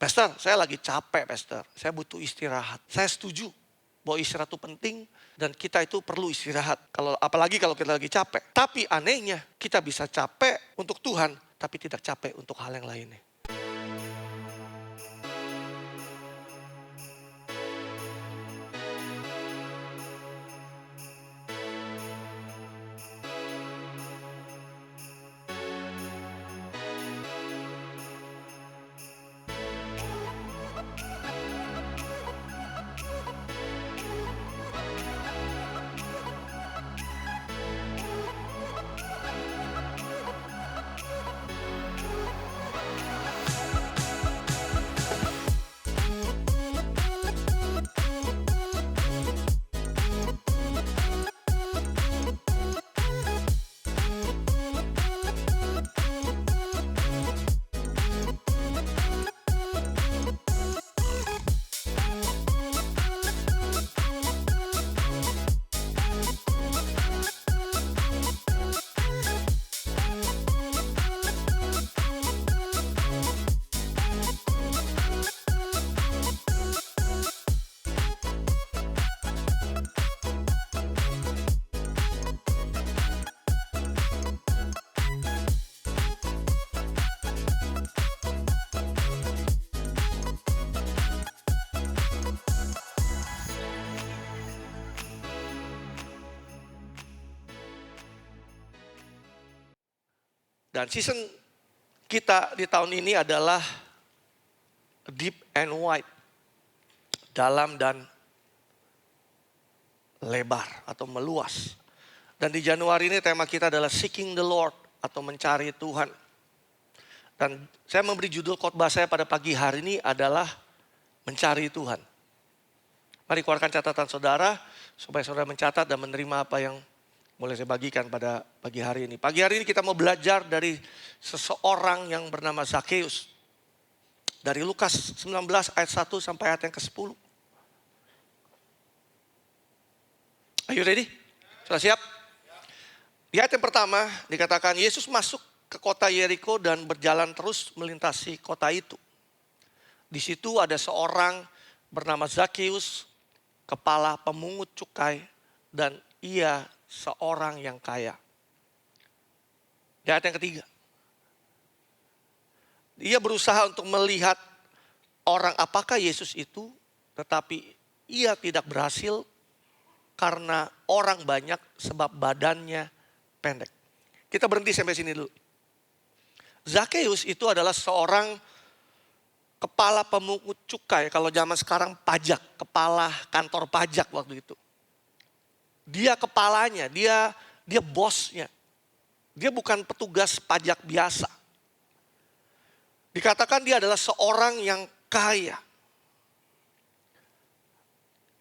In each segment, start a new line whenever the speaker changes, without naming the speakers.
Pastor, saya lagi capek, Pastor. Saya butuh istirahat. Saya setuju bahwa istirahat itu penting dan kita itu perlu istirahat. Apalagi kalau kita lagi capek. Tapi anehnya, kita bisa capek untuk Tuhan, tapi tidak capek untuk hal yang lainnya. Dan season kita di tahun ini adalah deep and wide. Dalam dan lebar atau meluas. Dan di Januari ini tema kita adalah seeking the Lord atau mencari Tuhan. Dan saya memberi judul khotbah saya pada pagi hari ini adalah mencari Tuhan. Mari keluarkan catatan saudara supaya saudara mencatat dan menerima apa yang boleh saya bagikan pada pagi hari ini. Pagi hari ini kita mau belajar dari seseorang yang bernama Zakheus. Dari Lukas 19 ayat 1 sampai ayat yang ke-10. Are you ready? Sudah siap? Di ayat yang pertama dikatakan Yesus masuk ke kota Yeriko dan berjalan terus melintasi kota itu. Di situ ada seorang bernama Zakheus, kepala pemungut cukai, dan ia seorang yang kaya. Di ayat yang ketiga. Ia berusaha untuk melihat orang apakah Yesus itu, tetapi ia tidak berhasil karena orang banyak sebab badannya pendek. Kita berhenti sampai sini dulu. Zakheus itu adalah seorang kepala pemungut cukai, kalau zaman sekarang pajak, kepala kantor pajak waktu itu. Dia kepalanya, dia bosnya. Dia bukan petugas pajak biasa. Dikatakan dia adalah seorang yang kaya.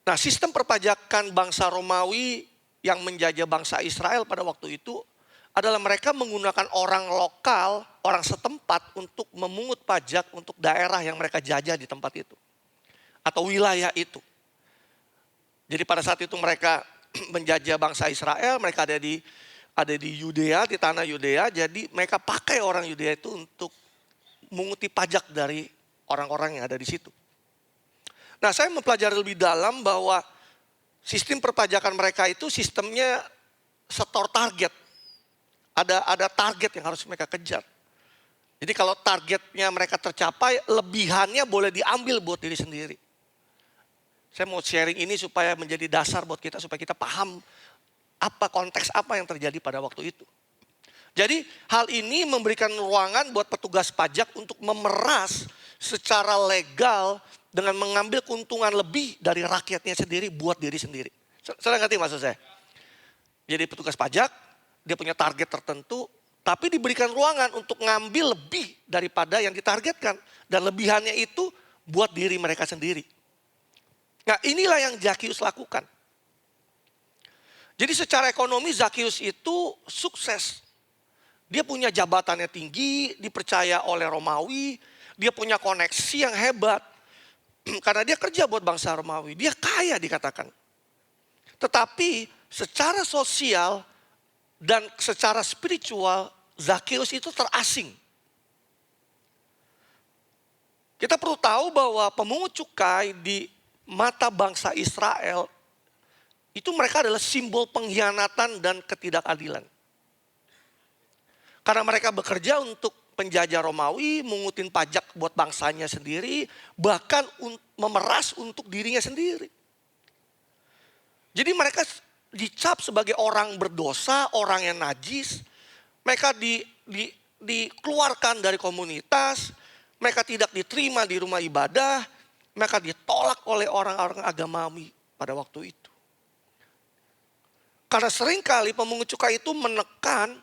Nah, sistem perpajakan bangsa Romawi yang menjajah bangsa Israel pada waktu itu adalah mereka menggunakan orang lokal, orang setempat untuk memungut pajak untuk daerah yang mereka jajah di tempat itu. Atau wilayah itu. Jadi pada saat itu mereka menjajah bangsa Israel, mereka ada di Yudea, di tanah Yudea. Jadi mereka pakai orang Yudea itu untuk menguti pajak dari orang-orang yang ada di situ. Nah, saya mempelajari lebih dalam bahwa sistem perpajakan mereka itu sistemnya setor target. Ada target yang harus mereka kejar. Jadi kalau targetnya mereka tercapai, lebihannya boleh diambil buat diri sendiri. Saya mau sharing ini supaya menjadi dasar buat kita, supaya kita paham konteks apa yang terjadi pada waktu itu. Jadi hal ini memberikan ruangan buat petugas pajak untuk memeras secara legal dengan mengambil keuntungan lebih dari rakyatnya sendiri buat diri sendiri. Saudara ngerti maksud saya? Jadi petugas pajak, dia punya target tertentu, tapi diberikan ruangan untuk ngambil lebih daripada yang ditargetkan. Dan lebihannya itu buat diri mereka sendiri. Nah, inilah yang Zakheus lakukan. Jadi secara ekonomi Zakheus itu sukses. Dia punya jabatannya tinggi, dipercaya oleh Romawi, dia punya koneksi yang hebat. Karena dia kerja buat bangsa Romawi, dia kaya dikatakan. Tetapi secara sosial dan secara spiritual, Zakheus itu terasing. Kita perlu tahu bahwa pemungut cukai di mata bangsa Israel, itu mereka adalah simbol pengkhianatan dan ketidakadilan. Karena mereka bekerja untuk penjajah Romawi, mengutin pajak buat bangsanya sendiri, bahkan memeras untuk dirinya sendiri. Jadi mereka dicap sebagai orang berdosa, orang yang najis. Mereka dikeluarkan dari komunitas, mereka tidak diterima di rumah ibadah, mereka ditolak oleh orang-orang agamawi pada waktu itu. Karena seringkali pemungut cukai itu menekan,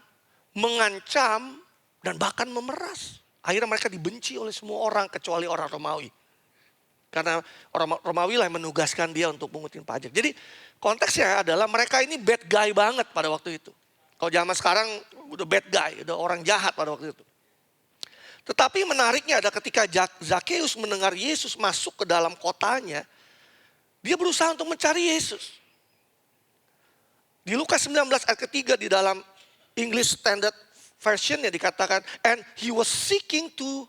mengancam, dan bahkan memeras. Akhirnya mereka dibenci oleh semua orang kecuali orang Romawi. Karena orang Romawi lah yang menugaskan dia untuk mengutin pajak. Jadi konteksnya adalah mereka ini bad guy banget pada waktu itu. Kalau zaman sekarang udah bad guy, udah orang jahat pada waktu itu. Tetapi menariknya ada ketika Zakeus mendengar Yesus masuk ke dalam kotanya, dia berusaha untuk mencari Yesus. Di Lukas 19 ayat ketiga di dalam English Standard Version ya dikatakan, and he was seeking to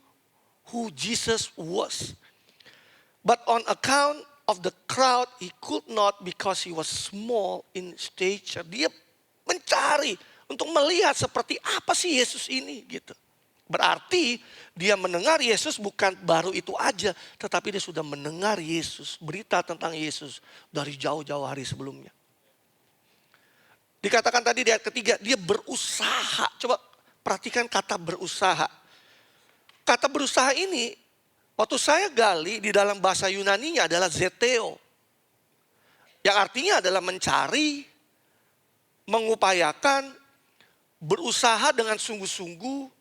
who Jesus was. But on account of the crowd, he could not because he was small in stature. Dia mencari untuk melihat seperti apa sih Yesus ini gitu. Berarti dia mendengar Yesus bukan baru itu aja, tetapi dia sudah mendengar Yesus, berita tentang Yesus dari jauh-jauh hari sebelumnya. Dikatakan tadi di ayat ketiga, dia berusaha. Coba perhatikan kata berusaha. Kata berusaha ini, waktu saya gali di dalam bahasa Yunaninya adalah zeteo. Yang artinya adalah mencari, mengupayakan, berusaha dengan sungguh-sungguh,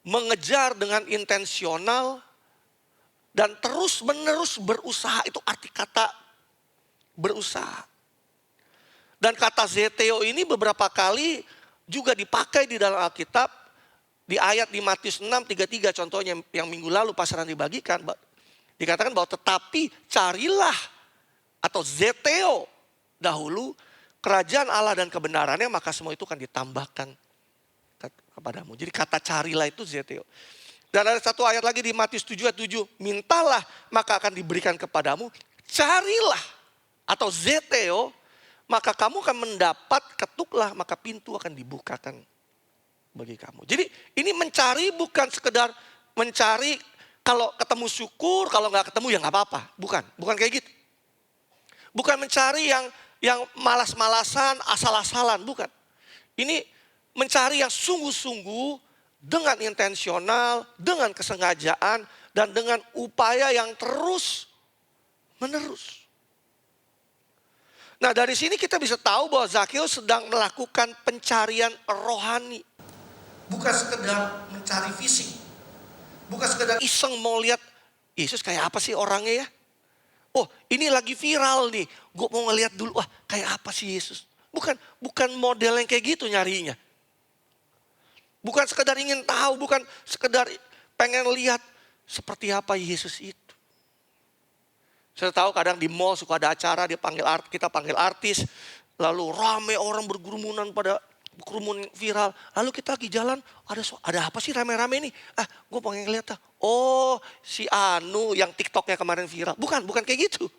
mengejar dengan intensional, dan terus-menerus berusaha. Itu arti kata berusaha. Dan kata zeteo ini beberapa kali juga dipakai di dalam Alkitab. Di ayat di Matius 6:33 contohnya yang minggu lalu pasaran dibagikan. Dikatakan bahwa tetapi carilah atau zeteo dahulu kerajaan Allah dan kebenarannya, maka semua itu akan ditambahkan kepadamu. Jadi kata carilah itu zeteo. Dan ada satu ayat lagi di Matius 7 ayat 7. Mintalah maka akan diberikan kepadamu. Carilah atau zeteo maka kamu akan mendapat, ketuklah maka pintu akan dibukakan bagi kamu. Jadi ini mencari bukan sekedar mencari kalau ketemu syukur, kalau nggak ketemu ya nggak apa-apa. Bukan kayak gitu. Bukan mencari yang malas-malasan, asal-asalan, bukan. Ini mencari yang sungguh-sungguh dengan intensional, dengan kesengajaan, dan dengan upaya yang terus menerus. Nah dari sini kita bisa tahu bahwa Zakeus sedang melakukan pencarian rohani. Bukan sekedar mencari fisik. Bukan sekedar iseng mau lihat Yesus kayak apa sih orangnya ya. Oh ini lagi viral nih, gue mau ngeliat dulu, wah kayak apa sih Yesus. Bukan model yang kayak gitu nyarinya. Bukan sekedar ingin tahu, bukan sekedar pengen lihat seperti apa Yesus itu. Saya tahu kadang di mall suka ada acara, kita panggil artis, lalu rame orang berkerumunan pada kerumun viral. Lalu kita lagi jalan, ada apa sih rame-rame ini? Gue pengen lihat. Oh, si Anu yang TikToknya kemarin viral. Bukan kayak gitu.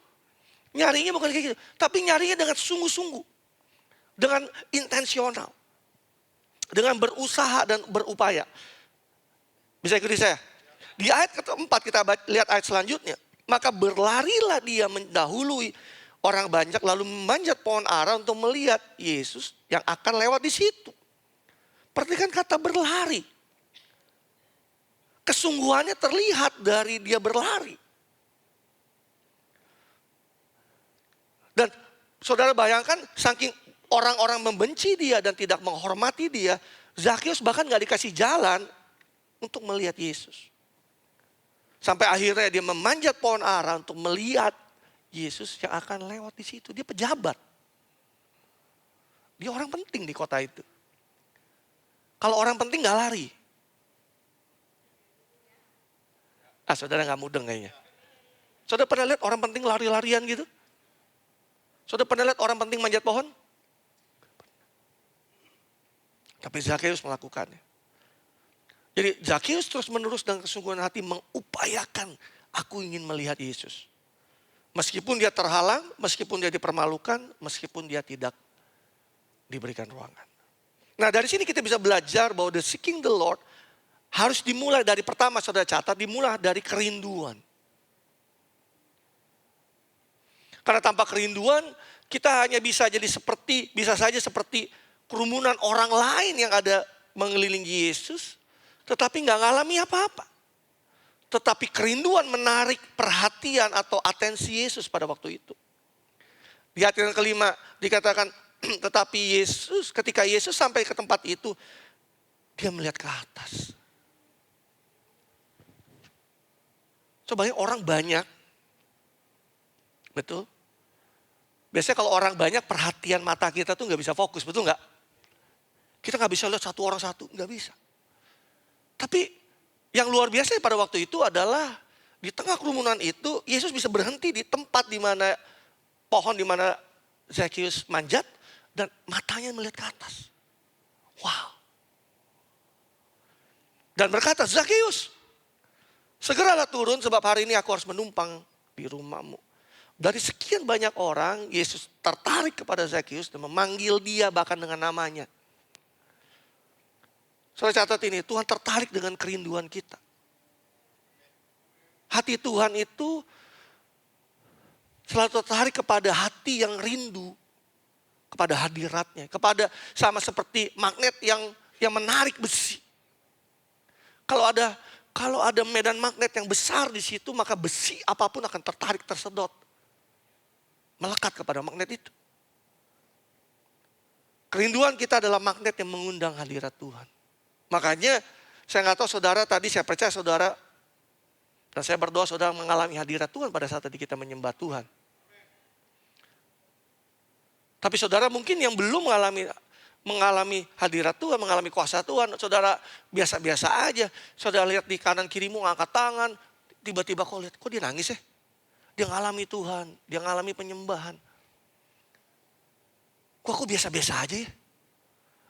Nyarinya bukan kayak gitu. Tapi nyarinya dengan sungguh-sungguh. Dengan intensional. Dengan berusaha dan berupaya. Bisa ikuti saya? Di ayat keempat kita lihat ayat selanjutnya. Maka berlarilah dia mendahului orang banyak lalu memanjat pohon ara untuk melihat Yesus yang akan lewat di situ. Perhatikan kata berlari. Kesungguhannya terlihat dari dia berlari. Dan saudara bayangkan saking orang-orang membenci dia dan tidak menghormati dia, Zakeus bahkan gak dikasih jalan untuk melihat Yesus. Sampai akhirnya dia memanjat pohon ara untuk melihat Yesus yang akan lewat di situ. Dia pejabat. Dia orang penting di kota itu. Kalau orang penting gak lari. Saudara gak mudeng kayaknya. Saudara pernah lihat orang penting lari-larian gitu? Saudara pernah lihat orang penting manjat pohon? Tapi Zakeus melakukannya. Jadi Zakheus terus menerus dengan kesungguhan hati mengupayakan, aku ingin melihat Yesus. Meskipun dia terhalang, meskipun dia dipermalukan, meskipun dia tidak diberikan ruangan. Nah dari sini kita bisa belajar bahwa the seeking the Lord harus dimulai dari pertama, saudara catat, dimulai dari kerinduan. Karena tanpa kerinduan kita hanya bisa saja seperti kerumunan orang lain yang ada mengelilingi Yesus, tetapi nggak ngalami apa-apa. Tetapi kerinduan menarik perhatian atau atensi Yesus pada waktu itu. Di ayat yang kelima dikatakan, tetapi ketika Yesus sampai ke tempat itu, dia melihat ke atas. Coba orang banyak, betul? Biasanya kalau orang banyak, perhatian mata kita tuh nggak bisa fokus, betul nggak? Kita nggak bisa lihat satu orang satu, nggak bisa. Tapi yang luar biasa pada waktu itu adalah di tengah kerumunan itu Yesus bisa berhenti di tempat di mana pohon di mana Zakheus manjat dan matanya melihat ke atas. Wow. Dan berkata, Zakheus, segeralah turun sebab hari ini aku harus menumpang di rumahmu. Dari sekian banyak orang, Yesus tertarik kepada Zakheus dan memanggil dia bahkan dengan namanya. Saudara catat ini, Tuhan tertarik dengan kerinduan kita. Hati Tuhan itu selalu tertarik kepada hati yang rindu kepada hadiratnya, kepada sama seperti magnet yang menarik besi. Kalau ada medan magnet yang besar di situ, maka besi apapun akan tertarik, tersedot, melekat kepada magnet itu. Kerinduan kita adalah magnet yang mengundang hadirat Tuhan. Makanya saya nggak tahu saudara tadi, saya percaya saudara dan saya berdoa saudara mengalami hadirat Tuhan pada saat tadi kita menyembah Tuhan. Tapi saudara mungkin yang belum mengalami hadirat Tuhan, mengalami kuasa Tuhan, saudara biasa-biasa aja. Saudara lihat di kanan kirimu ngangkat tangan, tiba-tiba kok lihat, kok dia nangis ya? Dia ngalami Tuhan, dia ngalami penyembahan. Kok aku biasa-biasa aja ya?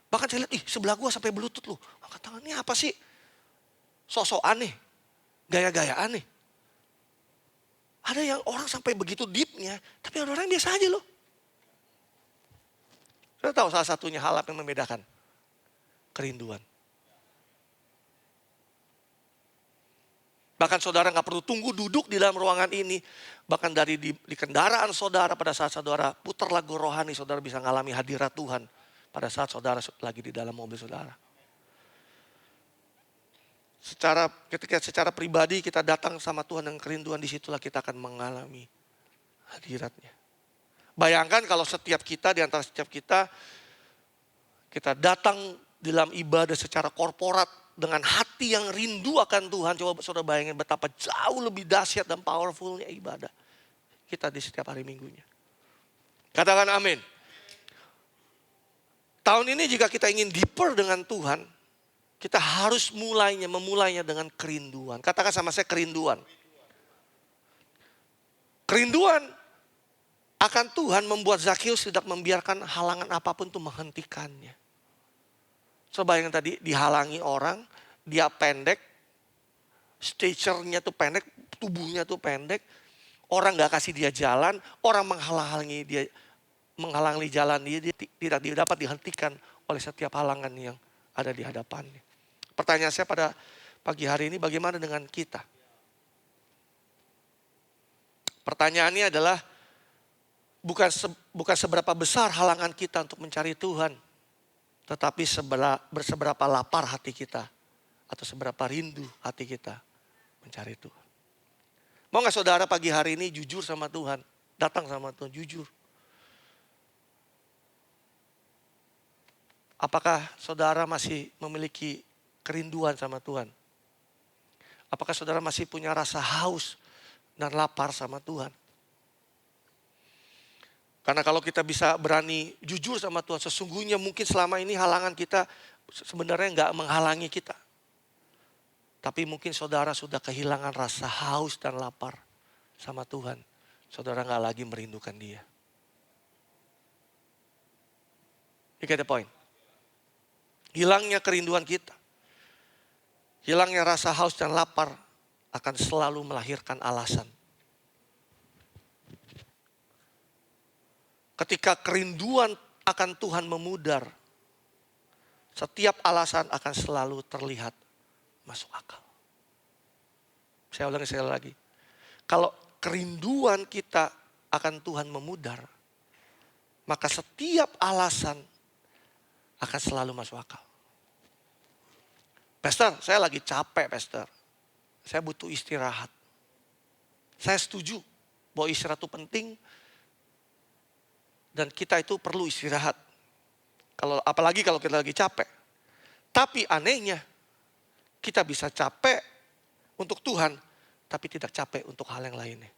Bahkan saya lihat, sebelah gua sampai berlutut loh. Angkat tangan, ini apa sih? Sosok aneh, gaya-gayaan nih. Ada yang orang sampai begitu deepnya, tapi orang biasa aja loh. Saya tahu salah satunya hal apa yang membedakan. Kerinduan. Bahkan saudara gak perlu tunggu duduk di dalam ruangan ini. Bahkan dari di kendaraan saudara pada saat saudara putar lagu rohani, saudara bisa mengalami hadirat Tuhan. Pada saat saudara lagi di dalam mobil saudara. Ketika secara pribadi kita datang sama Tuhan dengan kerinduan, disitulah kita akan mengalami hadiratnya. Bayangkan kalau setiap kita, di antara setiap kita datang dalam ibadah secara korporat dengan hati yang rindu akan Tuhan. Coba saudara bayangin betapa jauh lebih dahsyat dan powerfulnya ibadah kita di setiap hari minggunya. Katakan amin. Tahun ini jika kita ingin deeper dengan Tuhan, kita harus memulainya dengan kerinduan. Katakan sama saya, kerinduan. Kerinduan akan Tuhan membuat Zakheus tidak membiarkan halangan apapun itu menghentikannya. Coba yang tadi dihalangi orang, dia pendek, stature-nya tuh pendek, tubuhnya tuh pendek, orang gak kasih dia jalan, orang menghalangi jalan dia tidak dapat dihentikan oleh setiap halangan yang ada di hadapannya. Pertanyaan saya pada pagi hari ini, bagaimana dengan kita? Pertanyaannya adalah bukan seberapa besar halangan kita untuk mencari Tuhan, tetapi seberapa lapar hati kita atau seberapa rindu hati kita mencari Tuhan. Mau gak saudara pagi hari ini jujur sama Tuhan, datang sama Tuhan jujur? Apakah saudara masih memiliki kerinduan sama Tuhan? Apakah saudara masih punya rasa haus dan lapar sama Tuhan? Karena kalau kita bisa berani jujur sama Tuhan, sesungguhnya mungkin selama ini halangan kita sebenarnya nggak menghalangi kita. Tapi mungkin saudara sudah kehilangan rasa haus dan lapar sama Tuhan. Saudara nggak lagi merindukan Dia. You get the point? Hilangnya kerinduan kita. Hilangnya rasa haus dan lapar akan selalu melahirkan alasan. Ketika kerinduan akan Tuhan memudar, setiap alasan akan selalu terlihat masuk akal. Saya ulangi sekali lagi. Kalau kerinduan kita akan Tuhan memudar, maka setiap alasan akan selalu masuk akal. Pastor, saya lagi capek, Pastor. Saya butuh istirahat. Saya setuju bahwa istirahat itu penting dan kita itu perlu istirahat. Apalagi kalau kita lagi capek. Tapi anehnya, kita bisa capek untuk Tuhan, tapi tidak capek untuk hal yang lainnya.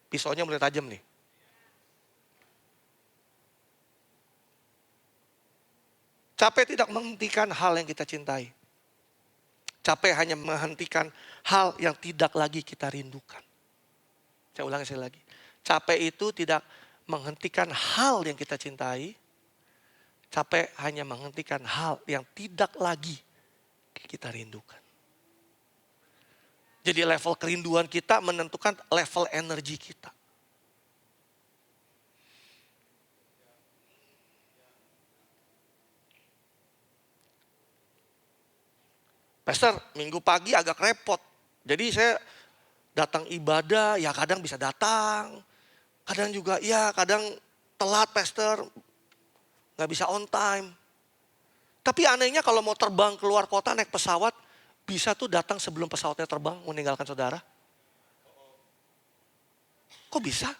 Pisaunya mulai tajam nih. Capek tidak menghentikan hal yang kita cintai. Capek hanya menghentikan hal yang tidak lagi kita rindukan. Saya ulangi sekali lagi. Capek itu tidak menghentikan hal yang kita cintai. Capek hanya menghentikan hal yang tidak lagi kita rindukan. Jadi level kerinduan kita menentukan level energi kita. Pastor, minggu pagi agak repot. Jadi saya datang ibadah, ya kadang bisa datang. Kadang juga, ya kadang telat, Pastor. Gak bisa on time. Tapi anehnya kalau mau terbang keluar kota naik pesawat, bisa tuh datang sebelum pesawatnya terbang meninggalkan saudara. Kok bisa?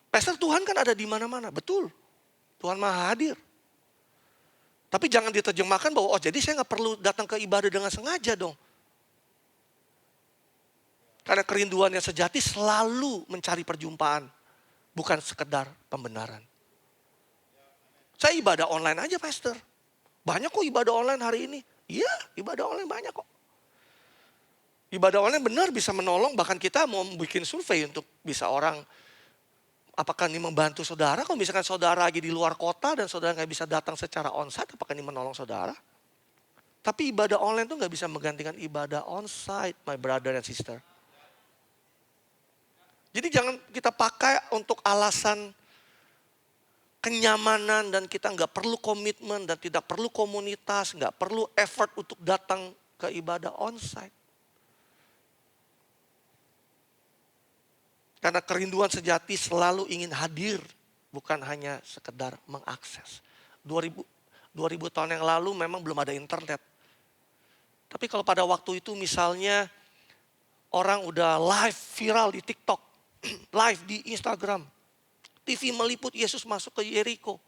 Pastor, Tuhan kan ada di mana-mana, betul. Tuhan Maha hadir. Tapi jangan diterjemahkan bahwa jadi saya gak perlu datang ke ibadah dengan sengaja dong. Karena kerinduan yang sejati selalu mencari perjumpaan. Bukan sekedar pembenaran. Saya ibadah online aja, Pastor. Banyak kok ibadah online hari ini. Iya, ibadah online banyak kok. Ibadah online benar bisa menolong, bahkan kita mau bikin survei untuk bisa orang, apakah ini membantu saudara? Kalau misalkan saudara lagi di luar kota dan saudara nggak bisa datang secara onsite, apakah ini menolong saudara? Tapi ibadah online itu nggak bisa menggantikan ibadah onsite, my brother and sister. Jadi jangan kita pakai untuk alasan kenyamanan dan kita nggak perlu komitmen dan tidak perlu komunitas, nggak perlu effort untuk datang ke ibadah onsite. Karena kerinduan sejati selalu ingin hadir, bukan hanya sekedar mengakses. 2000 tahun yang lalu memang belum ada internet. Tapi kalau pada waktu itu misalnya orang udah live viral di TikTok, live di Instagram, TV meliput Yesus masuk ke Yeriko.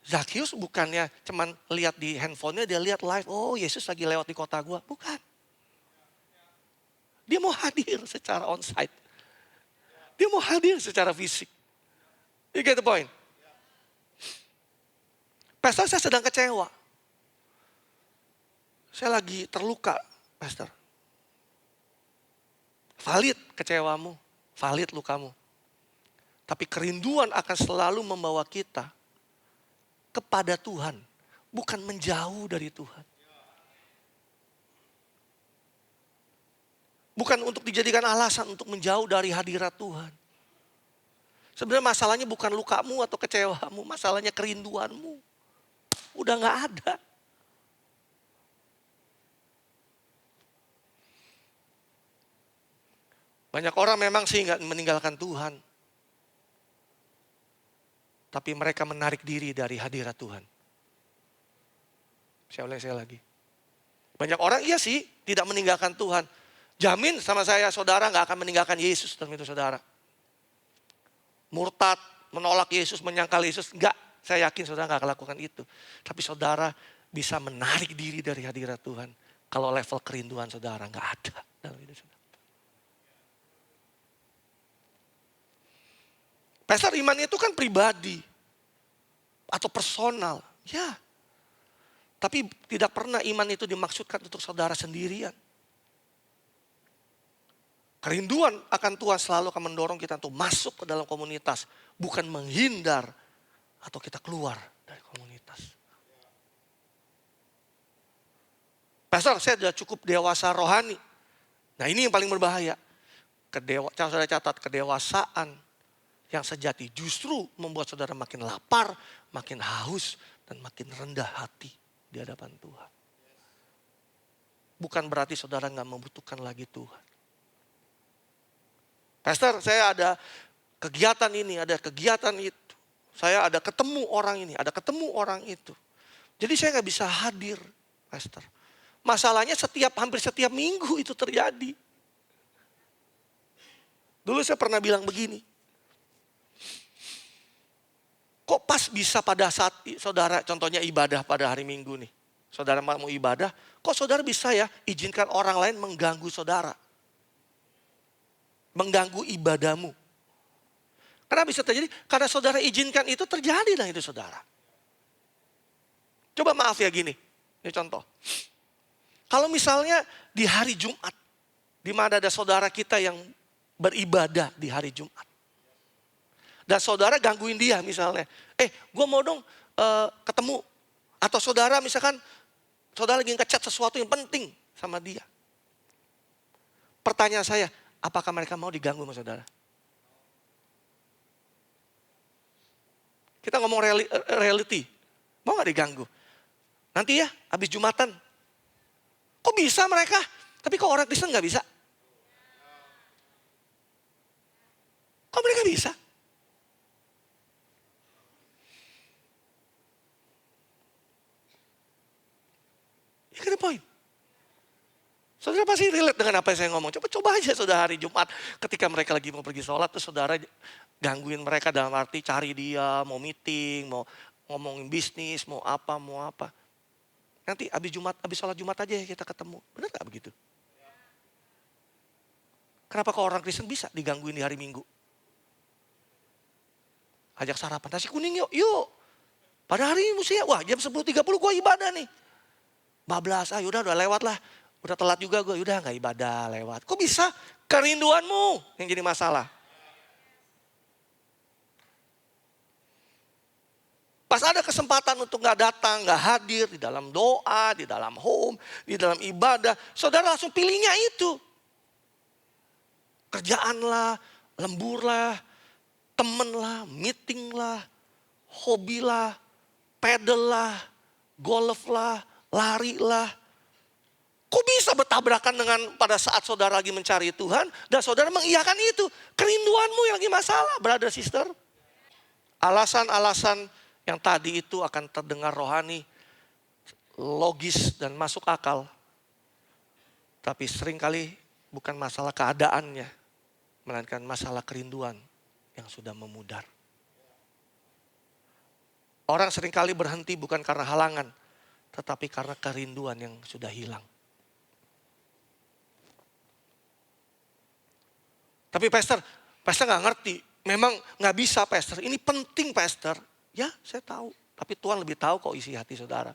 Zakheus bukannya cuman lihat di handphonenya, dia lihat live, oh Yesus lagi lewat di kota gua. Bukan. Dia mau hadir secara onsite. Dia mau hadir secara fisik. You get the point? Pastor, saya sedang kecewa. Saya lagi terluka, Pastor. Valid kecewamu, valid lukamu. Tapi kerinduan akan selalu membawa kita kepada Tuhan, bukan menjauh dari Tuhan. Bukan untuk dijadikan alasan untuk menjauh dari hadirat Tuhan. Sebenarnya masalahnya bukan lukamu atau kecewamu, masalahnya kerinduanmu. Udah gak ada. Banyak orang memang sih gak meninggalkan Tuhan. Tapi mereka menarik diri dari hadirat Tuhan. Saya ulangi sekali lagi. Banyak orang iya sih tidak meninggalkan Tuhan. Jamin sama saya, saudara gak akan meninggalkan Yesus dalam hidup saudara. Murtad, menolak Yesus, menyangkal Yesus. Enggak, saya yakin saudara gak akan lakukan itu. Tapi saudara bisa menarik diri dari hadirat Tuhan. Kalau level kerinduan saudara gak ada dalam hidup saudara. Pastor, iman itu kan pribadi. Atau personal. Ya. Tapi tidak pernah iman itu dimaksudkan untuk saudara sendirian. Kerinduan akan Tuhan selalu akan mendorong kita untuk masuk ke dalam komunitas. Bukan menghindar atau kita keluar dari komunitas. Pastor, saya sudah cukup dewasa rohani. Nah ini yang paling berbahaya. Saudara catat, kedewasaan yang sejati justru membuat saudara makin lapar, makin haus, dan makin rendah hati di hadapan Tuhan. Bukan berarti saudara nggak membutuhkan lagi Tuhan. Pastor, saya ada kegiatan ini, ada kegiatan itu. Saya ada ketemu orang ini, ada ketemu orang itu. Jadi saya nggak bisa hadir, Pastor. Masalahnya hampir setiap minggu itu terjadi. Dulu saya pernah bilang begini. Kok pas bisa pada saat saudara, contohnya ibadah pada hari Minggu nih. Saudara mau ibadah, kok saudara bisa ya izinkan orang lain mengganggu saudara. Mengganggu ibadahmu. Karena bisa terjadi, karena saudara izinkan itu terjadi lah itu saudara. Coba maaf ya gini, ini contoh. Kalau misalnya di hari Jumat, di mana ada saudara kita yang beribadah di hari Jumat. Dan saudara gangguin dia misalnya. Gue mau dong ketemu. Atau saudara misalkan, saudara lagi ngechat sesuatu yang penting sama dia. Pertanyaan saya, apakah mereka mau diganggu sama saudara? Kita ngomong reality. Mau gak diganggu? Nanti ya, habis Jumatan. Kok bisa mereka? Tapi kok orang Kristen gak bisa? Kok mereka bisa? You get the point? Saudara pasti relate dengan apa yang saya ngomong. Coba aja saudara hari Jumat ketika mereka lagi mau pergi sholat. Terus saudara gangguin mereka dalam arti cari dia, mau meeting, mau ngomongin bisnis, mau apa. Nanti habis sholat Jumat aja ya kita ketemu. Benar gak begitu? Kenapa kok orang Kristen bisa digangguin di hari Minggu? Ajak sarapan, nasi kuning yuk. Pada hari ini mesti wah jam 10.30 gue ibadah nih. Bablas, udah lewat lah. Udah telat juga gue, udah gak ibadah lewat. Kok bisa? Kerinduanmu yang jadi masalah. Pas ada kesempatan untuk gak datang, gak hadir di dalam doa, di dalam home, di dalam ibadah. Saudara langsung pilihnya itu. Kerjaan lah, lembur lah, temen lah, meeting lah, hobi lah, pedal lah, golf lah, lari lah. Kok bisa bertabrakan dengan pada saat saudara lagi mencari Tuhan dan saudara mengiyakan itu? Kerinduanmu yang lagi masalah, brother sister. Alasan-alasan yang tadi itu akan terdengar rohani, logis dan masuk akal. Tapi seringkali bukan masalah keadaannya, melainkan masalah kerinduan yang sudah memudar. Orang seringkali berhenti bukan karena halangan, tetapi karena kerinduan yang sudah hilang. Tapi pastor gak ngerti. Memang gak bisa pastor. Ini penting pastor. Ya saya tahu. Tapi Tuhan lebih tahu kok isi hati saudara.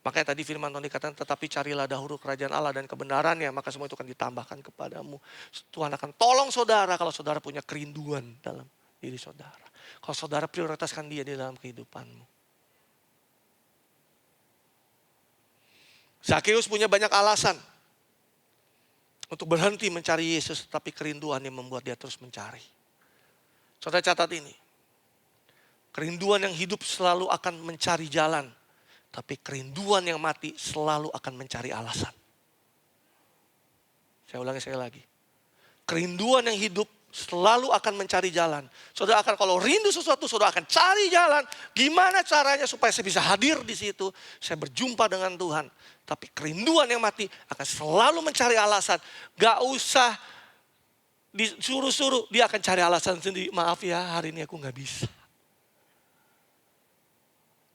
Makanya tadi firman Tuhan dikatakan, tetapi carilah dahulu kerajaan Allah dan kebenarannya. Maka semua itu akan ditambahkan kepadamu. Tuhan akan tolong saudara kalau saudara punya kerinduan dalam diri saudara. Kalau saudara prioritaskan dia di dalam kehidupanmu. Zakeus punya banyak alasan untuk berhenti mencari Yesus, tapi kerinduan yang membuat dia terus mencari. Saudara catat ini. Kerinduan yang hidup selalu akan mencari jalan. Tapi kerinduan yang mati selalu akan mencari alasan. Saya ulangi sekali lagi. Kerinduan yang hidup selalu akan mencari jalan. Saudara akan kalau rindu sesuatu, saudara akan cari jalan. Gimana caranya supaya saya bisa hadir di situ. Saya berjumpa dengan Tuhan. Tapi kerinduan yang mati akan selalu mencari alasan. Gak usah disuruh-suruh, dia akan cari alasan sendiri. Maaf ya, hari ini aku gak bisa.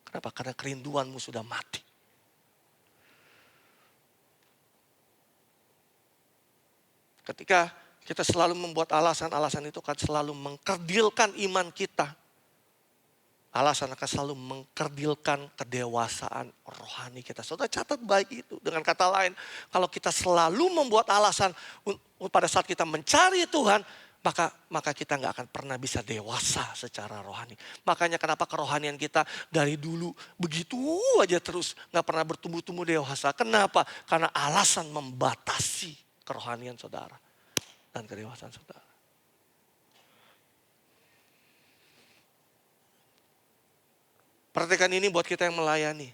Kenapa? Karena kerinduanmu sudah mati. Ketika kita selalu membuat alasan-alasan itu akan selalu mengkerdilkan iman kita. alasan akan selalu mengkerdilkan kedewasaan rohani kita. Saudara catat baik itu. Dengan kata lain, kalau kita selalu membuat alasan pada saat kita mencari Tuhan, maka kita nggak akan pernah bisa dewasa secara rohani. Makanya kenapa kerohanian kita dari dulu begitu aja terus nggak pernah bertumbuh-tumbuh dewasa. Kenapa? Karena alasan membatasi kerohanian saudara dan kedewasaan saudara. Perhatikan ini buat kita yang melayani.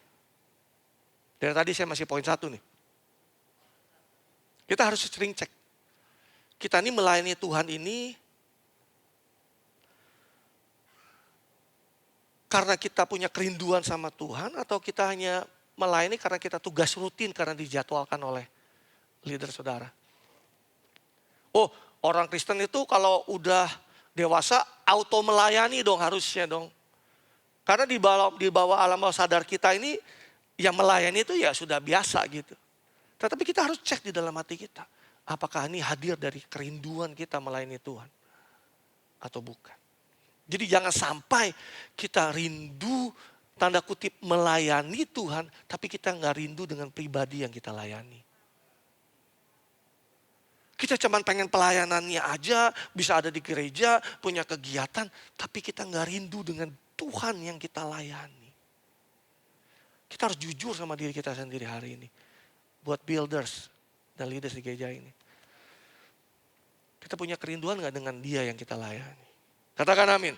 Dari tadi saya masih poin 1 nih. Kita harus sering cek. Kita ini melayani Tuhan ini karena kita punya kerinduan sama Tuhan, atau kita hanya melayani karena kita tugas rutin karena dijadwalkan oleh leader saudara. Oh, orang Kristen itu kalau udah dewasa auto melayani dong, harusnya dong. Karena di bawah alam bawah sadar kita ini yang melayani itu ya sudah biasa gitu. Tetapi kita harus cek di dalam hati kita. Apakah ini hadir dari kerinduan kita melayani Tuhan atau bukan. Jadi jangan sampai kita rindu tanda kutip melayani Tuhan, tapi kita nggak rindu dengan pribadi yang kita layani. Kita cuma pengen pelayanannya aja, bisa ada di gereja, punya kegiatan, tapi kita nggak rindu dengan Tuhan yang kita layani. Kita harus jujur sama diri kita sendiri hari ini. Buat builders dan leaders di gereja ini. Kita punya kerinduan gak dengan dia yang kita layani? Katakan amin.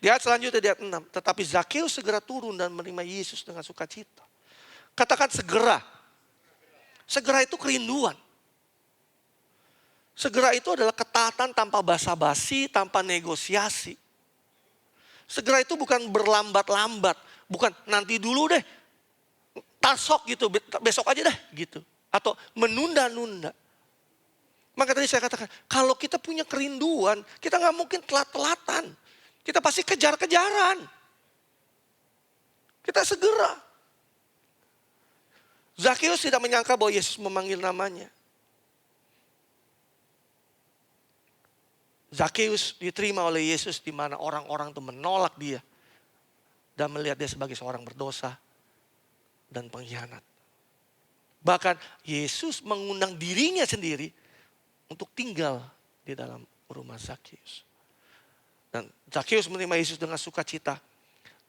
Di ayat selanjutnya, di ayat 6. Tetapi Zakeus segera turun dan menerima Yesus dengan sukacita. Katakan segera. Segera itu kerinduan. Segera itu adalah ketaatan tanpa basa-basi, tanpa negosiasi. Segera itu bukan berlambat-lambat. Bukan nanti dulu deh. Tasok gitu, besok aja deh gitu. Atau menunda-nunda. Maka tadi saya katakan, kalau kita punya kerinduan, kita gak mungkin telat-telatan. Kita pasti kejar-kejaran. Kita segera. Zakeus tidak menyangka bahwa Yesus memanggil namanya. Zakeus diterima oleh Yesus di mana orang-orang itu menolak dia. Dan melihat dia sebagai seorang berdosa dan pengkhianat. Bahkan Yesus mengundang dirinya sendiri untuk tinggal di dalam rumah Zakeus. Dan Zakeus menerima Yesus dengan sukacita.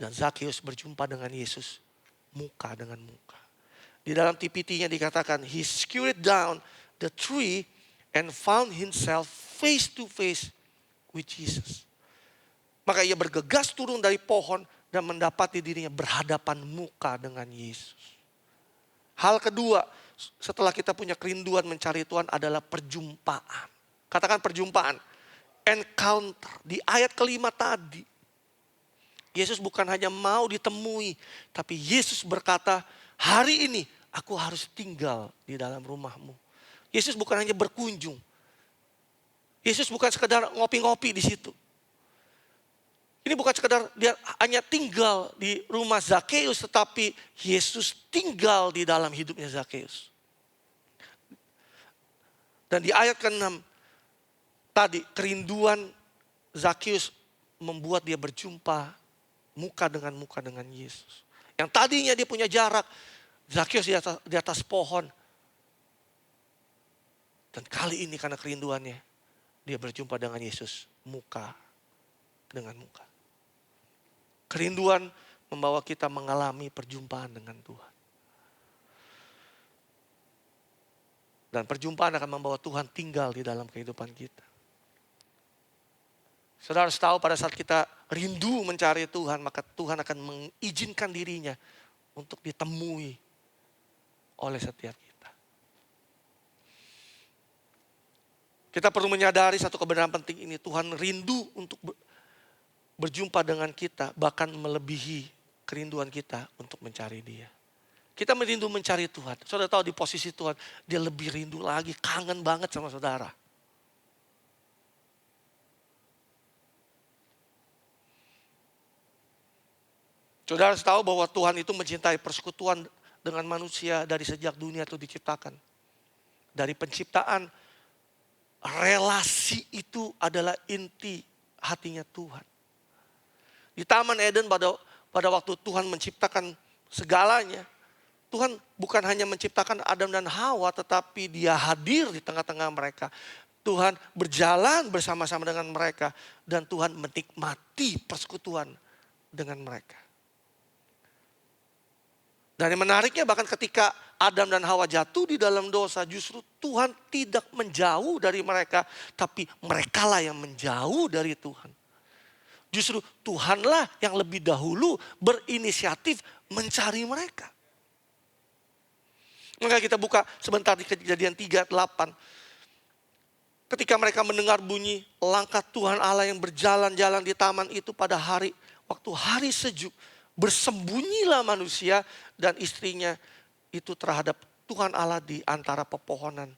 Dan Zakeus berjumpa dengan Yesus muka dengan muka. Di dalam TPT-nya dikatakan, he scurried down the tree and found himself face to face with Jesus. Maka ia bergegas turun dari pohon dan mendapati dirinya berhadapan muka dengan Yesus. Hal kedua, setelah kita punya kerinduan mencari Tuhan adalah perjumpaan. Katakan perjumpaan. Encounter. Di ayat kelima tadi. Yesus bukan hanya mau ditemui. Tapi Yesus berkata, hari ini aku harus tinggal di dalam rumahmu. Yesus bukan hanya berkunjung. Yesus bukan sekedar ngopi-ngopi di situ. Ini bukan sekedar dia hanya tinggal di rumah Zakeus, tetapi Yesus tinggal di dalam hidupnya Zakeus. Dan di ayat ke-6 tadi, kerinduan Zakeus membuat dia berjumpa muka dengan Yesus. Yang tadinya dia punya jarak, Zakeus di atas pohon. Dan kali ini karena kerinduannya, dia berjumpa dengan Yesus muka dengan muka. Kerinduan membawa kita mengalami perjumpaan dengan Tuhan. Dan perjumpaan akan membawa Tuhan tinggal di dalam kehidupan kita. Saudara harus tahu pada saat kita rindu mencari Tuhan, maka Tuhan akan mengizinkan dirinya untuk ditemui oleh setiap kita. Kita perlu menyadari satu kebenaran penting ini. Tuhan rindu untuk berjumpa dengan kita, bahkan melebihi kerinduan kita untuk mencari dia. Kita merindu mencari Tuhan. Saudara tahu di posisi Tuhan, dia lebih rindu lagi, kangen banget sama saudara. Saudara harus tahu bahwa Tuhan itu mencintai persekutuan dengan manusia dari sejak dunia itu diciptakan. Dari penciptaan, relasi itu adalah inti hatinya Tuhan. Di Taman Eden pada waktu Tuhan menciptakan segalanya, Tuhan bukan hanya menciptakan Adam dan Hawa, tetapi Dia hadir di tengah-tengah mereka. Tuhan berjalan bersama-sama dengan mereka, dan Tuhan menikmati persekutuan dengan mereka. Dan yang menariknya, bahkan ketika Adam dan Hawa jatuh di dalam dosa, justru Tuhan tidak menjauh dari mereka, tapi merekalah yang menjauh dari Tuhan. Justru Tuhanlah yang lebih dahulu berinisiatif mencari mereka. Maka kita buka sebentar di Kejadian 3:8. Ketika mereka mendengar bunyi langkah Tuhan Allah yang berjalan-jalan di taman itu pada waktu hari sejuk, bersembunyilah manusia dan istrinya itu terhadap Tuhan Allah di antara pohon-pohonan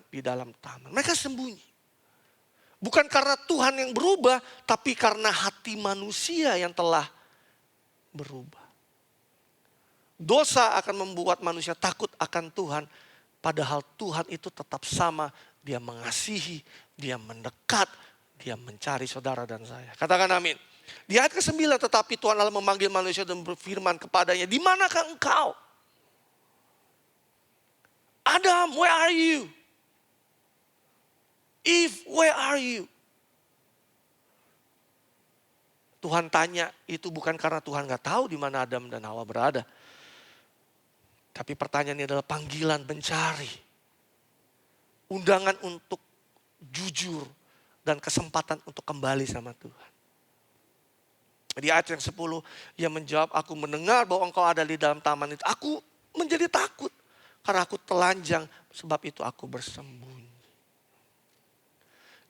di dalam taman. Mereka sembunyi. Bukan karena Tuhan yang berubah, tapi karena hati manusia yang telah berubah. Dosa akan membuat manusia takut akan Tuhan, padahal Tuhan itu tetap sama. Dia mengasihi, Dia mendekat, Dia mencari saudara dan saya. Katakan amin. Di ayat ke-9, tetapi Tuhan Allah memanggil manusia dan berfirman kepadanya, di manakah engkau? Adam, where are you? Eve, where are you? Tuhan tanya, itu bukan karena Tuhan gak tahu di mana Adam dan Hawa berada. Tapi pertanyaannya adalah panggilan mencari. Undangan untuk jujur dan kesempatan untuk kembali sama Tuhan. Di ayat yang 10, ia menjawab, aku mendengar bahwa engkau ada di dalam taman itu. Aku menjadi takut karena aku telanjang, sebab itu aku bersembunyi.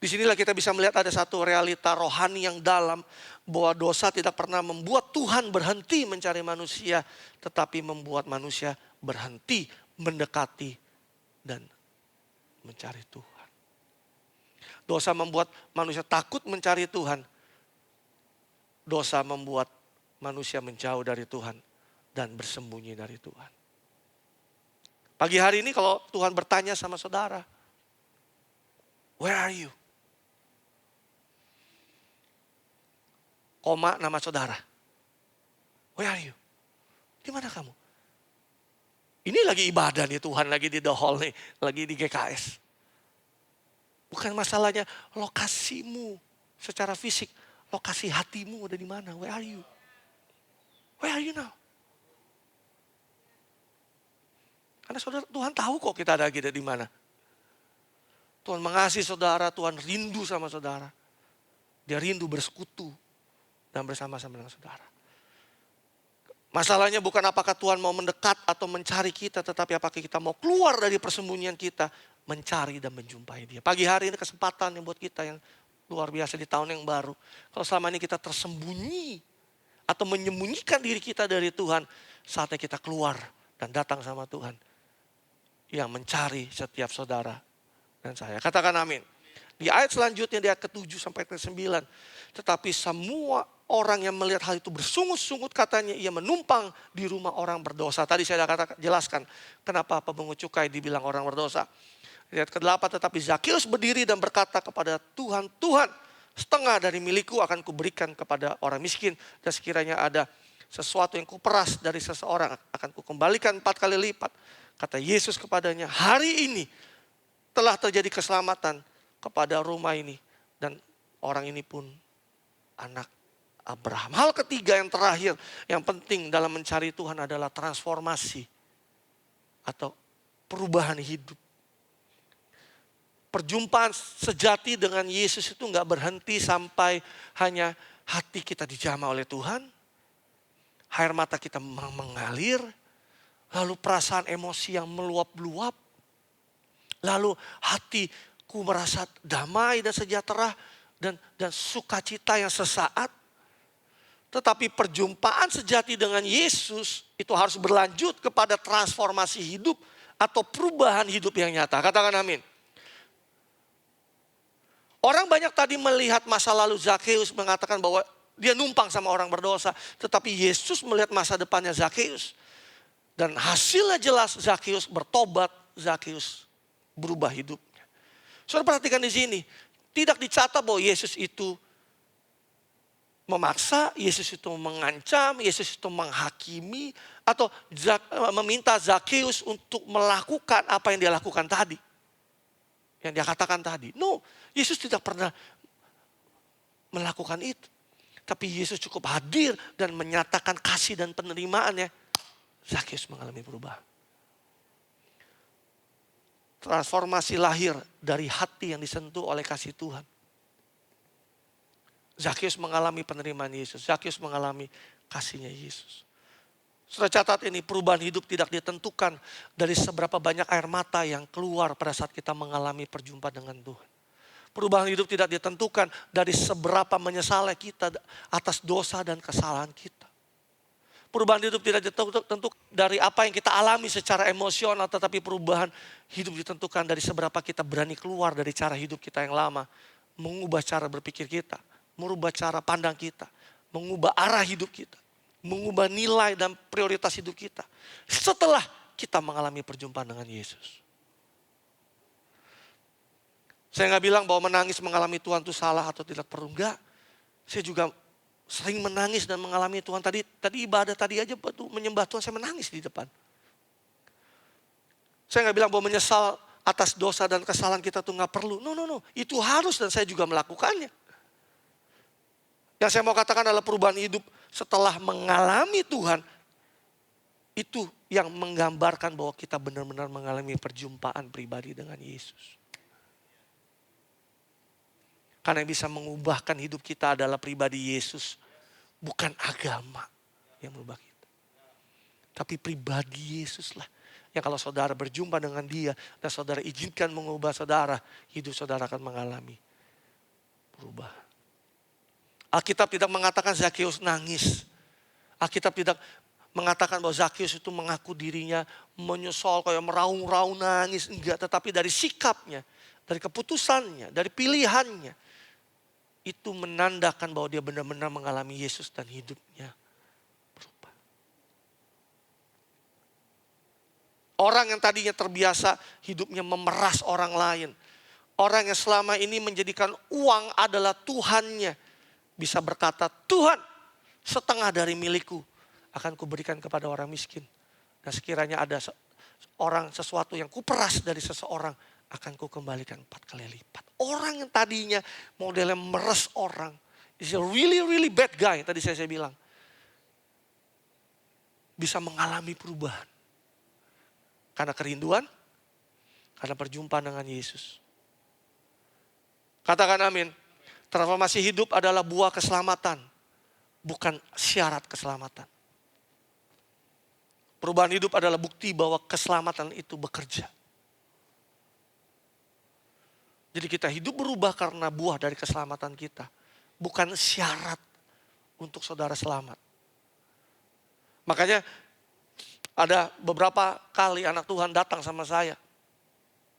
Disinilah kita bisa melihat ada satu realita rohani yang dalam, bahwa dosa tidak pernah membuat Tuhan berhenti mencari manusia, tetapi membuat manusia berhenti mendekati dan mencari Tuhan. Dosa membuat manusia takut mencari Tuhan. Dosa membuat manusia menjauh dari Tuhan dan bersembunyi dari Tuhan. Pagi hari ini kalau Tuhan bertanya sama saudara, where are you? Koma nama saudara. Where are you? Di mana kamu? Ini lagi ibadah nih, Tuhan lagi di the hall nih, lagi di GKS. Bukan masalahnya lokasimu secara fisik, lokasi hatimu ada di mana? Where are you? Where are you now? Karena saudara, Tuhan tahu kok kita ada di mana. Tuhan mengasihi saudara, Tuhan rindu sama saudara. Dia rindu bersekutu dan bersama-sama dengan saudara. Masalahnya bukan apakah Tuhan mau mendekat atau mencari kita, tetapi apakah kita mau keluar dari persembunyian kita, mencari dan menjumpai Dia. Pagi hari ini kesempatan yang buat kita yang luar biasa di tahun yang baru. Kalau selama ini kita tersembunyi atau menyembunyikan diri kita dari Tuhan, saatnya kita keluar dan datang sama Tuhan yang mencari setiap saudara dan saya. Katakan amin. Di ayat selanjutnya, di ayat ke-7 sampai ke-9. Tetapi semua orang yang melihat hal itu bersungut-sungut, katanya ia menumpang di rumah orang berdosa. Tadi saya sudah jelaskan kenapa pemungut cukai dibilang orang berdosa. Di ayat ke-8, tetapi Zakeus berdiri dan berkata kepada Tuhan, Tuhan, setengah dari milikku akan kuberikan kepada orang miskin. Dan sekiranya ada sesuatu yang kuperas dari seseorang, akan kukembalikan 4 kali lipat. Kata Yesus kepadanya, hari ini telah terjadi keselamatan kepada rumah ini. Dan orang ini pun anak Abraham. Hal ketiga yang terakhir, yang penting dalam mencari Tuhan adalah transformasi atau perubahan hidup. Perjumpaan sejati dengan Yesus itu gak berhenti sampai hanya hati kita dijamah oleh Tuhan. Air mata kita mengalir. Lalu perasaan emosi yang meluap-luap. Lalu hatiku merasa damai dan sejahtera. Dan sukacita yang sesaat. Tetapi perjumpaan sejati dengan Yesus itu harus berlanjut kepada transformasi hidup atau perubahan hidup yang nyata. Katakan amin. Orang banyak tadi melihat masa lalu Zakeus, mengatakan bahwa dia numpang sama orang berdosa. Tetapi Yesus melihat masa depannya Zakeus. Dan hasilnya jelas, Zakeus bertobat, Zakeus berubah hidupnya. Saudara perhatikan di sini, tidak dicatat bahwa Yesus itu memaksa, Yesus itu mengancam, Yesus itu menghakimi, atau meminta Zakheus untuk melakukan apa yang dia lakukan tadi. Yang dia katakan tadi. No, Yesus tidak pernah melakukan itu. Tapi Yesus cukup hadir dan menyatakan kasih dan penerimaannya. Zakheus mengalami perubahan. Transformasi lahir dari hati yang disentuh oleh kasih Tuhan. Zakheus mengalami penerimaan Yesus. Zakheus mengalami kasihnya Yesus. Sudah catat ini, perubahan hidup tidak ditentukan dari seberapa banyak air mata yang keluar pada saat kita mengalami perjumpaan dengan Tuhan. Perubahan hidup tidak ditentukan dari seberapa menyesalnya kita atas dosa dan kesalahan kita. Perubahan hidup tidak ditentukan dari apa yang kita alami secara emosional, tetapi perubahan hidup ditentukan dari seberapa kita berani keluar dari cara hidup kita yang lama, mengubah cara berpikir kita, merubah cara pandang kita, mengubah arah hidup kita, mengubah nilai dan prioritas hidup kita setelah kita mengalami perjumpaan dengan Yesus. Saya nggak bilang bahwa menangis mengalami Tuhan itu salah atau tidak perlu. Enggak. Saya juga sering menangis dan mengalami Tuhan. Tadi ibadah tadi aja menyembah Tuhan, saya menangis di depan. Saya nggak bilang bahwa menyesal atas dosa dan kesalahan kita tuh nggak perlu. No. Itu harus dan saya juga melakukannya. Yang saya mau katakan adalah perubahan hidup setelah mengalami Tuhan. Itu yang menggambarkan bahwa kita benar-benar mengalami perjumpaan pribadi dengan Yesus. Karena yang bisa mengubahkan hidup kita adalah pribadi Yesus. Bukan agama yang merubah kita. Tapi pribadi Yesus lah. Yang kalau saudara berjumpa dengan dia dan saudara izinkan mengubah saudara, hidup saudara akan mengalami perubahan. Alkitab tidak mengatakan Zakheus nangis. Alkitab tidak mengatakan bahwa Zakheus itu mengaku dirinya menyesal kayak meraung-raung nangis. Enggak, tetapi dari sikapnya, dari keputusannya, dari pilihannya. Itu menandakan bahwa dia benar-benar mengalami Yesus dan hidupnya berubah. Orang yang tadinya terbiasa hidupnya memeras orang lain. Orang yang selama ini menjadikan uang adalah Tuhannya. Bisa berkata, Tuhan, setengah dari milikku akan kuberikan kepada orang miskin. Dan sekiranya ada sesuatu yang kuperas dari seseorang, akan kukembalikan 4 kali lipat. Orang yang tadinya modelnya meres orang, is a really bad guy, tadi saya bilang. Bisa mengalami perubahan. Karena kerinduan, karena perjumpaan dengan Yesus. Katakan amin. Transformasi hidup adalah buah keselamatan, bukan syarat keselamatan. Perubahan hidup adalah bukti bahwa keselamatan itu bekerja. Jadi kita hidup berubah karena buah dari keselamatan kita. Bukan syarat untuk saudara selamat. Makanya ada beberapa kali anak Tuhan datang sama saya.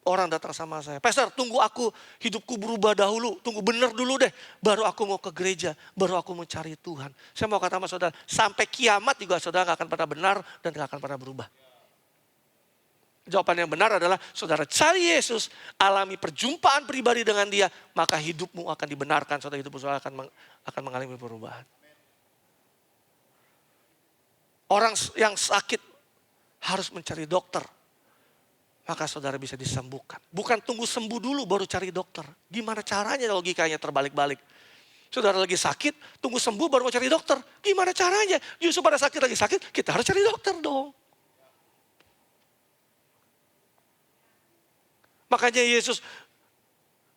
Orang datang sama saya. Pastor, tunggu aku hidupku berubah dahulu. Tunggu benar dulu deh. Baru aku mau ke gereja. Baru aku mau cari Tuhan. Saya mau kata sama saudara. Sampai kiamat juga saudara gak akan pernah benar dan gak akan pernah berubah. Jawaban yang benar adalah saudara cari Yesus, alami perjumpaan pribadi dengan dia, maka hidupmu akan dibenarkan, saudara hidupmu akan mengalami perubahan. Orang yang sakit harus mencari dokter, maka saudara bisa disembuhkan. Bukan tunggu sembuh dulu baru cari dokter. Gimana caranya logikanya terbalik-balik. Saudara lagi sakit, tunggu sembuh baru mau cari dokter. Gimana caranya? Justru pada sakit lagi sakit, kita harus cari dokter dong. Makanya Yesus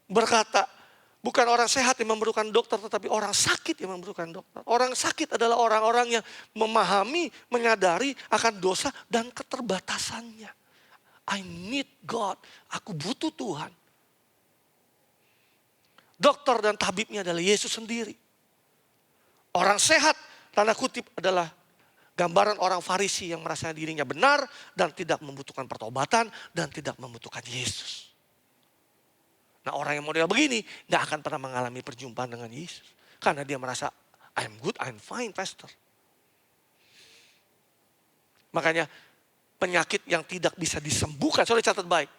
berkata, bukan orang sehat yang memerlukan dokter, tetapi orang sakit yang memerlukan dokter. Orang sakit adalah orang-orang yang memahami, menyadari akan dosa dan keterbatasannya. I need God, aku butuh Tuhan. Dokter dan tabibnya adalah Yesus sendiri. Orang sehat, tanda kutip adalah gambaran orang Farisi yang merasa dirinya benar dan tidak membutuhkan pertobatan dan tidak membutuhkan Yesus. Nah orang yang model begini gak akan pernah mengalami perjumpaan dengan Yesus. Karena dia merasa I'm good, I'm fine pastor. Makanya penyakit yang tidak bisa disembuhkan, sorry catat baik.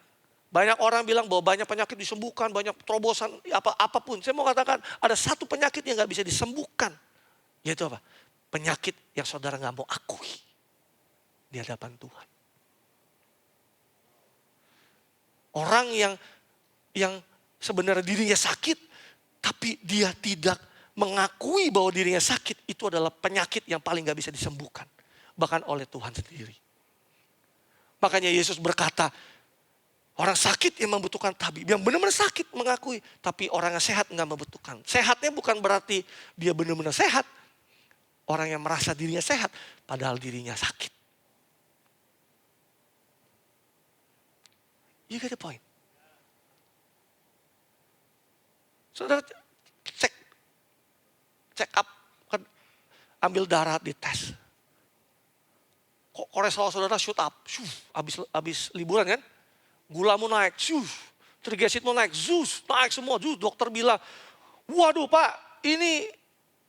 Banyak orang bilang bahwa banyak penyakit disembuhkan, banyak terobosan apapun. Saya mau katakan ada satu penyakit yang gak bisa disembuhkan Yaitu apa? Penyakit yang saudara gak mau akui di hadapan Tuhan. Orang yang sebenarnya dirinya sakit, tapi dia tidak mengakui bahwa dirinya sakit, itu adalah penyakit yang paling gak bisa disembuhkan. Bahkan oleh Tuhan sendiri. Makanya Yesus berkata, orang sakit yang membutuhkan tabib, yang benar-benar sakit mengakui, tapi orang yang sehat gak membutuhkan. Sehatnya bukan berarti dia benar-benar sehat. Orang yang merasa dirinya sehat, padahal dirinya sakit. You get the point? Saudara check up, kan, ambil darah di tes. Kok kolesterol saudara shoot up, habis liburan kan? Gulamu naik, trigliseridmu naik, naik semua. Dokter bilang, waduh Pak, ini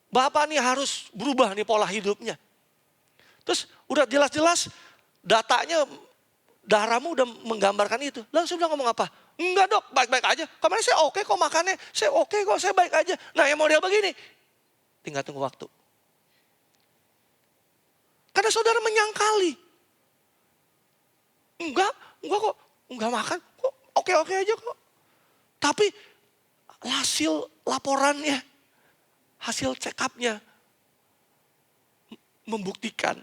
Bapak nih harus berubah nih pola hidupnya. Terus udah jelas-jelas datanya, darahmu udah menggambarkan itu. Lalu saya bilang ngomong apa? Enggak dok, baik-baik aja. Kemarin saya oke kok makannya, saya oke kok, saya baik aja. Nah yang model begini, tinggal tunggu waktu. Karena saudara menyangkali. Enggak kok, enggak makan, kok oke-oke aja kok. Tapi hasil laporannya, hasil check up-nya membuktikan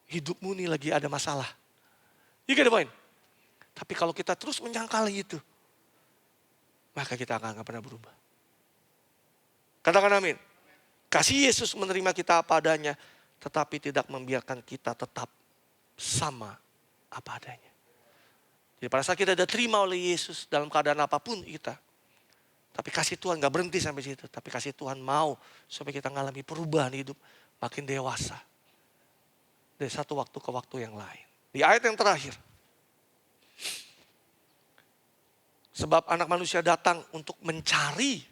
hidupmu nih lagi ada masalah. You get the point? Tapi kalau kita terus menyangkali itu, maka kita akan pernah berubah. Katakan amin. Kasih Yesus menerima kita apa adanya, tetapi tidak membiarkan kita tetap sama apa adanya. Jadi pada saat kita sudah terima oleh Yesus dalam keadaan apapun kita, tapi kasih Tuhan gak berhenti sampai situ. Tapi kasih Tuhan mau supaya kita mengalami perubahan hidup makin dewasa. Dari satu waktu ke waktu yang lain. Di ayat yang terakhir. Sebab anak manusia datang untuk mencari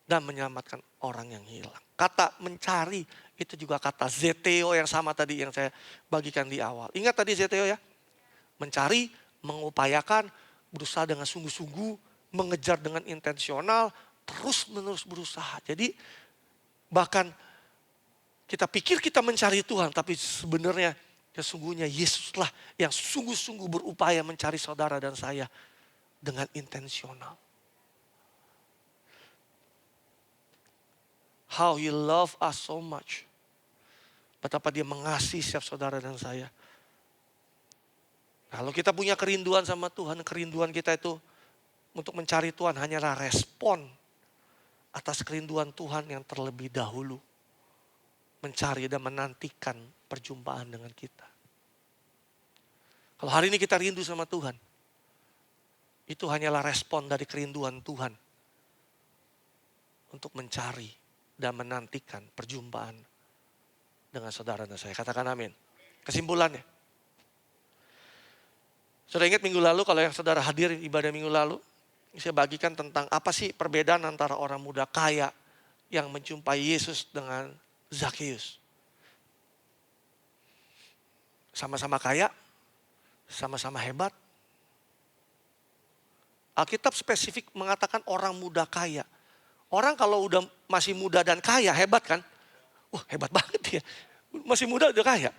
dan menyelamatkan orang yang hilang. Kata mencari itu juga kata zeteo yang sama tadi yang saya bagikan di awal. Ingat tadi zeteo ya? Mencari, mengupayakan, berusaha dengan sungguh-sungguh, mengejar dengan intensional, terus-menerus berusaha. Jadi bahkan kita pikir kita mencari Tuhan, tapi sebenarnya sesungguhnya Yesuslah yang sungguh-sungguh berupaya mencari saudara dan saya dengan intensional. How He love us so much. Betapa Dia mengasihi setiap saudara dan saya. Kalau kita punya kerinduan sama Tuhan, kerinduan kita itu untuk mencari Tuhan hanyalah respon atas kerinduan Tuhan yang terlebih dahulu. Mencari dan menantikan perjumpaan dengan kita. Kalau hari ini kita rindu sama Tuhan, itu hanyalah respon dari kerinduan Tuhan untuk mencari dan menantikan perjumpaan dengan saudara dan saya. Katakan amin. Kesimpulannya. Saudara ingat minggu lalu, kalau yang saudara hadir ibadah minggu lalu, saya bagikan tentang apa sih perbedaan antara orang muda kaya yang menjumpai Yesus dengan Zakheus. Sama-sama kaya, sama-sama hebat. Alkitab spesifik mengatakan orang muda kaya. Orang kalau udah masih muda dan kaya, hebat kan? Wah hebat banget ya. Masih muda udah kaya.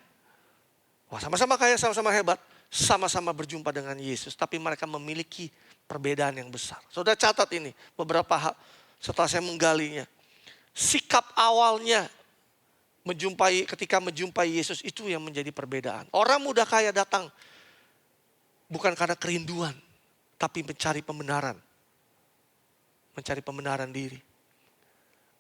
Wah sama-sama kaya, sama-sama hebat. Sama-sama berjumpa dengan Yesus. Tapi mereka memiliki perbedaan yang besar. Saudara catat ini beberapa hal setelah saya menggalinya. Sikap awalnya ketika menjumpai Yesus itu yang menjadi perbedaan. Orang muda kaya datang bukan karena kerinduan, tapi mencari pembenaran. Mencari pembenaran diri.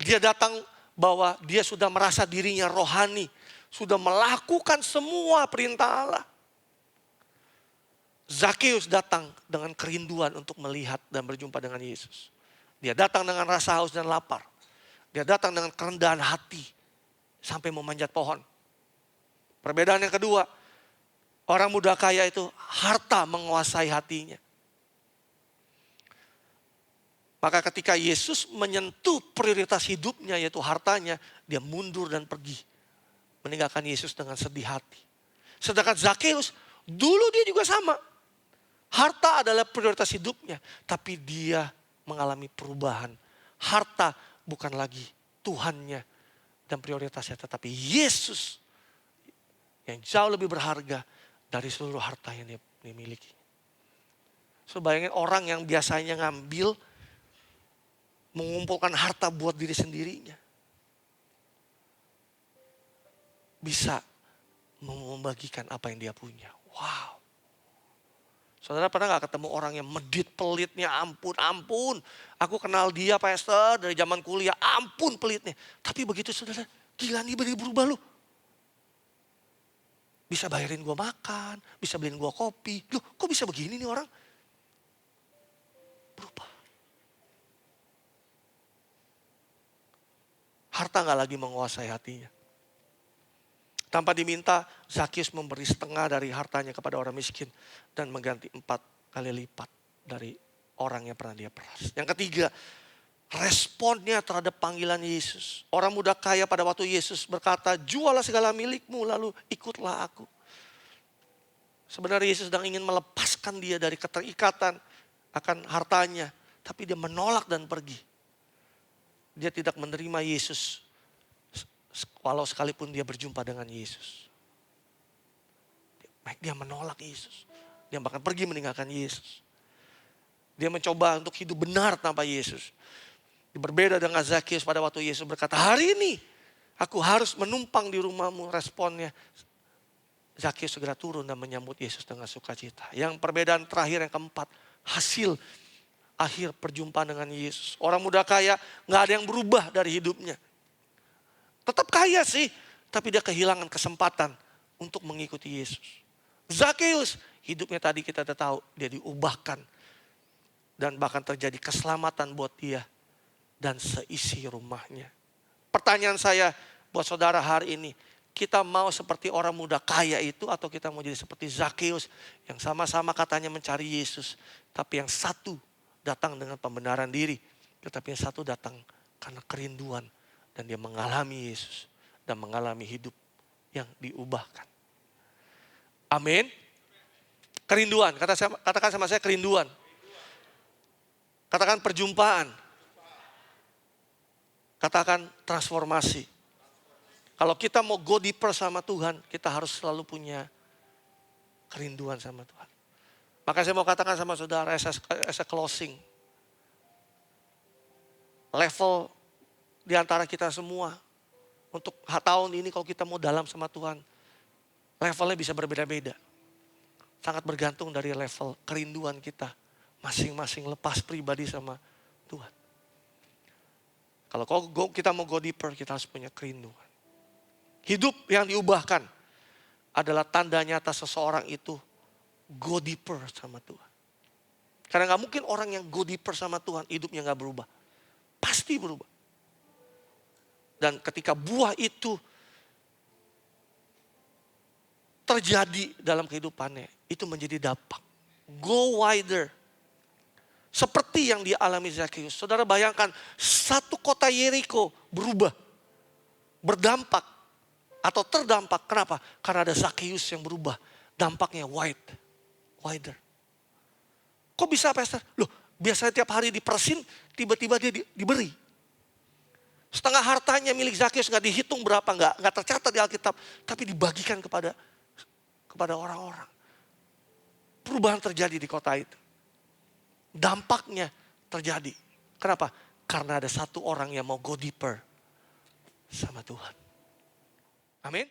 Dia datang bahwa dia sudah merasa dirinya rohani. Sudah melakukan semua perintah Allah. Zakheus datang dengan kerinduan untuk melihat dan berjumpa dengan Yesus. Dia datang dengan rasa haus dan lapar. Dia datang dengan kerendahan hati. Sampai memanjat pohon. Perbedaan yang kedua. Orang muda kaya itu harta menguasai hatinya. Maka ketika Yesus menyentuh prioritas hidupnya yaitu hartanya. Dia mundur dan pergi. Meninggalkan Yesus dengan sedih hati. Sedangkan Zakheus dulu dia juga sama. Harta adalah prioritas hidupnya. Tapi dia mengalami perubahan. Harta bukan lagi Tuhannya. dan prioritasnya, tetapi Yesus yang jauh lebih berharga dari seluruh harta yang dia miliki. So bayangin orang yang biasanya ngambil, mengumpulkan harta buat diri sendirinya, bisa membagikan apa yang dia punya. Wow. Saudara pernah gak ketemu orang yang medit pelitnya, ampun. Aku kenal dia pastor dari zaman kuliah, ampun pelitnya. Tapi begitu saudara, gila nih berubah loh. Bisa bayarin gue makan, bisa beliin gue kopi. Loh kok bisa begini nih orang? Berubah. Harta gak lagi menguasai hatinya. Tanpa diminta, Zakius memberi setengah dari hartanya kepada orang miskin dan mengganti 4 kali lipat dari orang yang pernah dia peras. Yang ketiga, responnya terhadap panggilan Yesus. Orang muda kaya pada waktu Yesus berkata, jualah segala milikmu lalu ikutlah aku. Sebenarnya Yesus sedang ingin melepaskan dia dari keterikatan akan hartanya. Tapi dia menolak dan pergi. Dia tidak menerima Yesus. Walau sekalipun dia berjumpa dengan Yesus. Dia menolak Yesus. Dia bahkan pergi meninggalkan Yesus. Dia mencoba untuk hidup benar tanpa Yesus. Berbeda dengan Zakius pada waktu Yesus berkata, hari ini aku harus menumpang di rumahmu. Responnya, Zakius segera turun dan menyambut Yesus dengan sukacita. Yang perbedaan terakhir yang keempat, hasil akhir perjumpaan dengan Yesus. Orang muda kaya gak ada yang berubah dari hidupnya. Tetap kaya sih, tapi dia kehilangan kesempatan untuk mengikuti Yesus. Zakius, hidupnya tadi kita tahu, dia diubahkan. Dan bahkan terjadi keselamatan buat dia dan seisi rumahnya. Pertanyaan saya buat saudara hari ini, kita mau seperti orang muda kaya itu atau kita mau jadi seperti Zakius yang sama-sama katanya mencari Yesus, tapi yang satu datang dengan pembenaran diri, tetapi yang satu datang karena kerinduan. Dan dia mengalami Yesus dan mengalami hidup yang diubahkan. Amin. Kerinduan, katakan sama saya kerinduan. Katakan perjumpaan. Katakan transformasi. Kalau kita mau go deeper sama Tuhan, kita harus selalu punya kerinduan sama Tuhan. Maka saya mau katakan sama saudara as a closing. Level di antara kita semua, untuk tahun ini kalau kita mau dalam sama Tuhan, levelnya bisa berbeda-beda. Sangat bergantung dari level kerinduan kita, masing-masing lepas pribadi sama Tuhan. Kalau kita mau go deeper, kita harus punya kerinduan. Hidup yang diubahkan adalah tanda nyata seseorang itu go deeper sama Tuhan. Karena gak mungkin orang yang go deeper sama Tuhan, hidupnya gak berubah. Pasti berubah. Dan ketika buah itu terjadi dalam kehidupannya, itu menjadi dampak. Go wider. Seperti yang dialami Zakius. Saudara bayangkan, satu kota Yeriko berubah. Berdampak. Atau terdampak. Kenapa? Karena ada Zakius yang berubah. Dampaknya wider. Kok bisa pastor? Loh, biasanya tiap hari dipersin, tiba-tiba dia diberi. Setengah hartanya milik Zakius gak dihitung berapa, gak tercatat di Alkitab. Tapi dibagikan kepada orang-orang. Perubahan terjadi di kota itu. Dampaknya terjadi. Kenapa? Karena ada satu orang yang mau go deeper sama Tuhan. Amin.